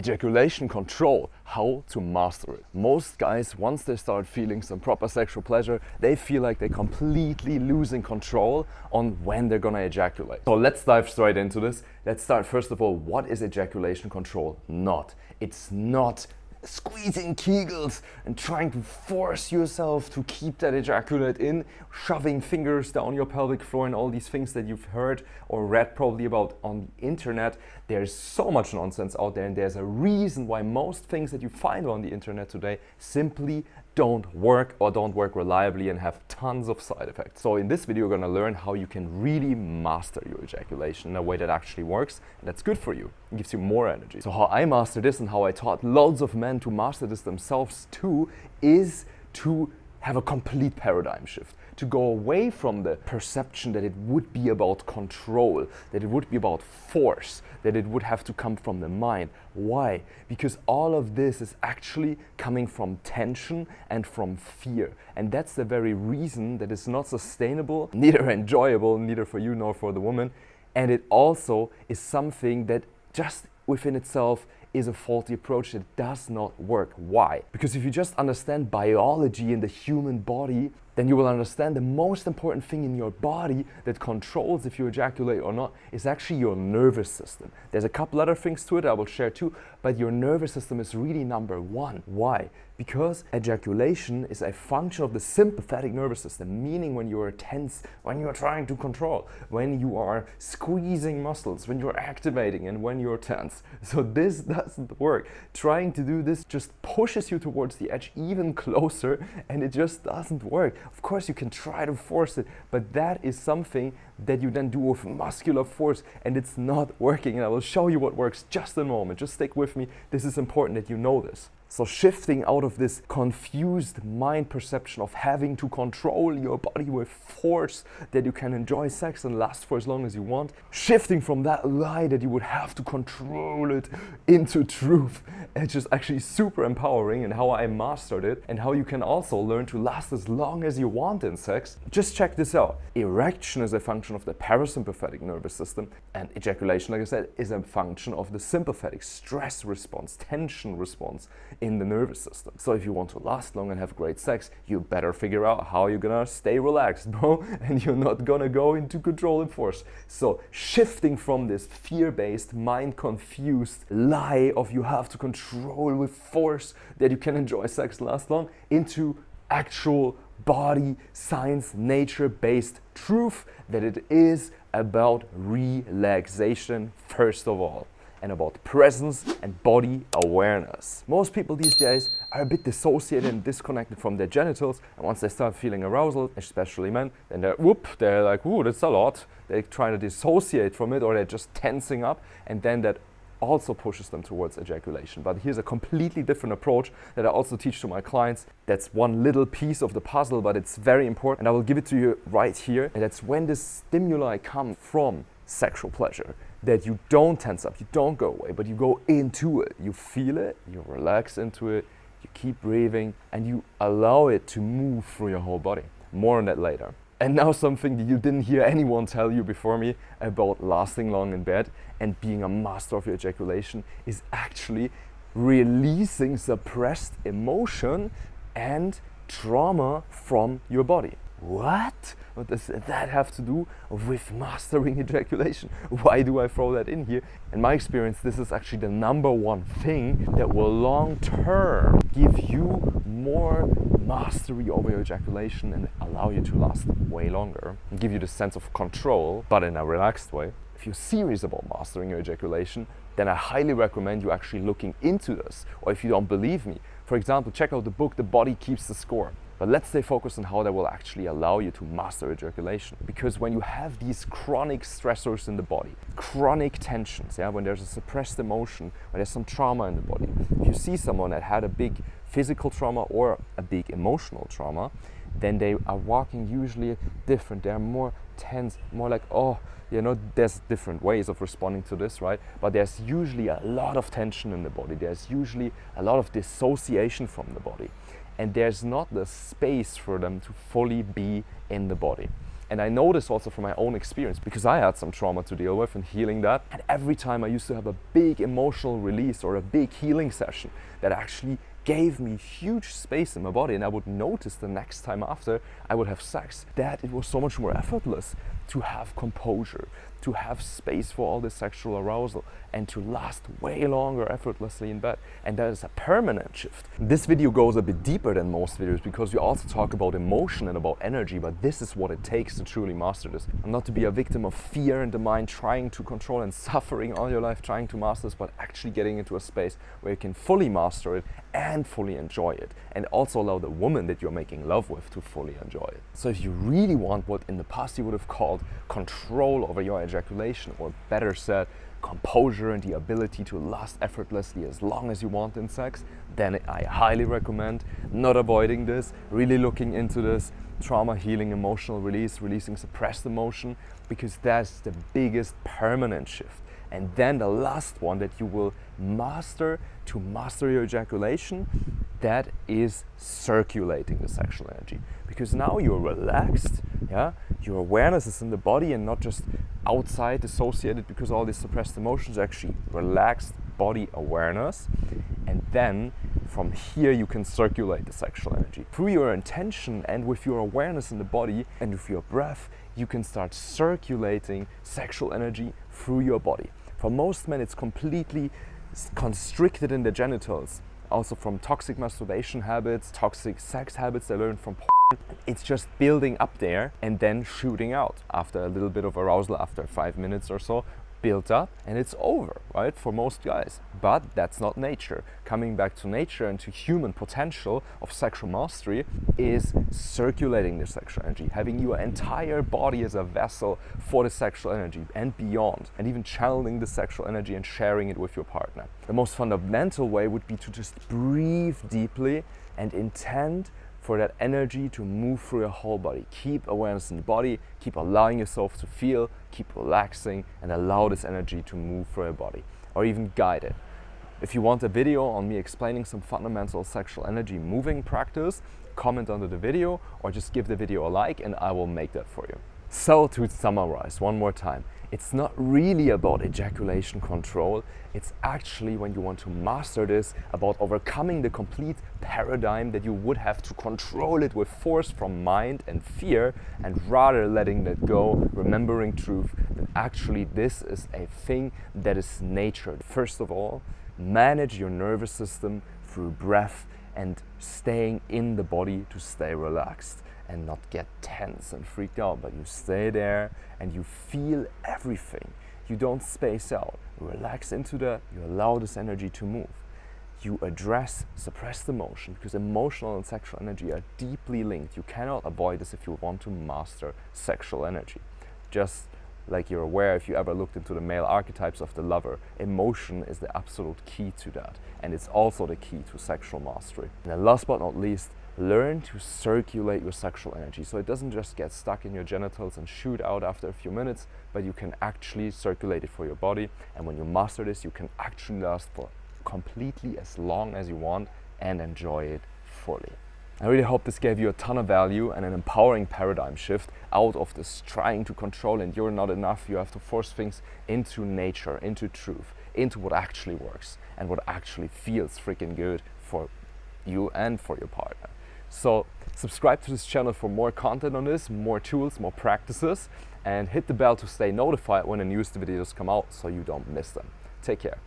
Ejaculation control, how to master it. Most guys, once they start feeling some proper sexual pleasure, they feel like they're completely losing control on when they're gonna ejaculate. So let's dive straight into this. Let's start first of all, what is ejaculation control not? It's not squeezing Kegels and trying to force yourself to keep that ejaculate in, shoving fingers down your pelvic floor and all these things that you've heard or read probably about on the internet. There's so much nonsense out there, and there's a reason why most things that you find on the internet today simply don't work or don't work reliably and have tons of side effects. So in this video, we're gonna learn how you can really master your ejaculation in a way that actually works and that's good for you and gives you more energy. So how I master this and how I taught loads of men to master this themselves too is to have a complete paradigm shift. To go away from the perception that it would be about control, that it would be about force, that it would have to come from the mind. Why? Because all of this is actually coming from tension and from fear. And that's the very reason that it's not sustainable, neither enjoyable, neither for you nor for the woman. And it also is something that just within itself is a faulty approach that does not work. Why? Because if you just understand biology in the human body, then you will understand the most important thing in your body that controls if you ejaculate or not is actually your nervous system. There's a couple other things to it I will share too, but your nervous system is really number one. Why? Because ejaculation is a function of the sympathetic nervous system, meaning when you are tense, when you are trying to control, when you are squeezing muscles, when you're activating and when you're tense. So this doesn't work. Trying to do this just pushes you towards the edge even closer, and it just doesn't work. Of course you can try to force it, but that is something that you then do with muscular force and it's not working, and I will show you what works just in a moment. Just stick with me. This is important that you know this. So shifting out of this confused mind perception of having to control your body with force that you can enjoy sex and last for as long as you want, shifting from that lie that you would have to control it into truth, it's just actually super empowering, and how I mastered it and how you can also learn to last as long as you want in sex. Just check this out. Erection is a function of the parasympathetic nervous system, and ejaculation, like I said, is a function of the sympathetic stress response, tension response in the nervous system. So if you want to last long and have great sex, you better figure out how you're gonna stay relaxed, bro, and you're not gonna go into control and force. So shifting from this fear-based, mind-confused lie of you have to control with force that you can enjoy sex last long into actual body, science, nature-based truth that it is about relaxation first of all, and about presence and body awareness. Most people these days are a bit dissociated and disconnected from their genitals, and once they start feeling arousal, especially men, then they're like, ooh, that's a lot. They try to dissociate from it, or they're just tensing up, and then that also pushes them towards ejaculation. But here's a completely different approach that I also teach to my clients. That's one little piece of the puzzle, but it's very important, and I will give it to you right here. And that's when the stimuli come from sexual pleasure, that you don't tense up, you don't go away, but you go into it. You feel it, you relax into it, you keep breathing, and you allow it to move through your whole body. More on that later. And now something that you didn't hear anyone tell you before me about lasting long in bed and being a master of your ejaculation is actually releasing suppressed emotion and trauma from your body. What? What does that have to do with mastering ejaculation? Why do I throw that in here? In my experience, this is actually the number one thing that will long term give you more mastery over your ejaculation and allow you to last way longer and give you the sense of control, but in a relaxed way. If you're serious about mastering your ejaculation, then I highly recommend you actually looking into this. Or if you don't believe me, for example, check out the book The Body Keeps the Score. But let's stay focused on how that will actually allow you to master ejaculation. Because when you have these chronic stressors in the body, chronic tensions, when there's a suppressed emotion, when there's some trauma in the body, if you see someone that had a big physical trauma or a big emotional trauma, then they are walking usually different. They're more tense, more like, there's different ways of responding to this, right? But there's usually a lot of tension in the body. There's usually a lot of dissociation from the body. And there's not the space for them to fully be in the body. And I know this also from my own experience because I had some trauma to deal with and healing that. And every time I used to have a big emotional release or a big healing session that actually gave me huge space in my body, and I would notice the next time after I would have sex that it was so much more effortless to have composure, to have space for all this sexual arousal, and to last way longer effortlessly in bed. And that is a permanent shift. This video goes a bit deeper than most videos because we also talk about emotion and about energy, but this is what it takes to truly master this. And not to be a victim of fear in the mind, trying to control and suffering all your life, trying to master this, but actually getting into a space where you can fully master it and fully enjoy it, and also allow the woman that you're making love with to fully enjoy it. So if you really want what in the past you would have called control over your ejaculation, or better said, composure and the ability to last effortlessly as long as you want in sex, then I highly recommend not avoiding this, really looking into this trauma healing, emotional release, releasing suppressed emotion, because that's the biggest permanent shift. And then the last one that you will master to master your ejaculation, that is circulating the sexual energy. Because now you're relaxed, yeah, your awareness is in the body and not just outside dissociated, because all these suppressed emotions are actually relaxed body awareness. And then from here you can circulate the sexual energy. Through your intention and with your awareness in the body and with your breath, you can start circulating sexual energy through your body. For most men, it's completely constricted in the genitals, also from toxic masturbation habits, toxic sex habits they learned from porn. It's just building up there and then shooting out after a little bit of arousal, after 5 minutes or so, built up, and it's over, right, for most guys. But that's not nature. Coming back to nature and to human potential of sexual mastery is circulating the sexual energy, having your entire body as a vessel for the sexual energy and beyond, and even channeling the sexual energy and sharing it with your partner. The most fundamental way would be to just breathe deeply and intend for that energy to move through your whole body. Keep awareness in the body, keep allowing yourself to feel, keep relaxing, and allow this energy to move through your body, or even guide it. If you want a video on me explaining some fundamental sexual energy moving practice, comment under the video or just give the video a like and I will make that for you. So to summarize one more time, it's not really about ejaculation control, it's actually, when you want to master this, about overcoming the complete paradigm that you would have to control it with force from mind and fear, and rather letting that go, remembering truth, that actually this is a thing that is nature. First of all, manage your nervous system through breath and staying in the body to stay relaxed and not get tense and freaked out, but you stay there and you feel everything. You don't space out. You relax into that, you allow this energy to move. You address suppressed emotion, because emotional and sexual energy are deeply linked. You cannot avoid this if you want to master sexual energy. Just like you're aware, if you ever looked into the male archetypes of the lover, emotion is the absolute key to that. And it's also the key to sexual mastery. And then last but not least, learn to circulate your sexual energy, so it doesn't just get stuck in your genitals and shoot out after a few minutes, but you can actually circulate it for your body. And when you master this, you can actually last for completely as long as you want and enjoy it fully. I really hope this gave you a ton of value and an empowering paradigm shift out of this trying to control and you're not enough. You have to force things into nature, into truth, into what actually works and what actually feels freaking good for you and for your partner. So subscribe to this channel for more content on this, more tools, more practices, and hit the bell to stay notified when the newest videos come out so you don't miss them. Take care.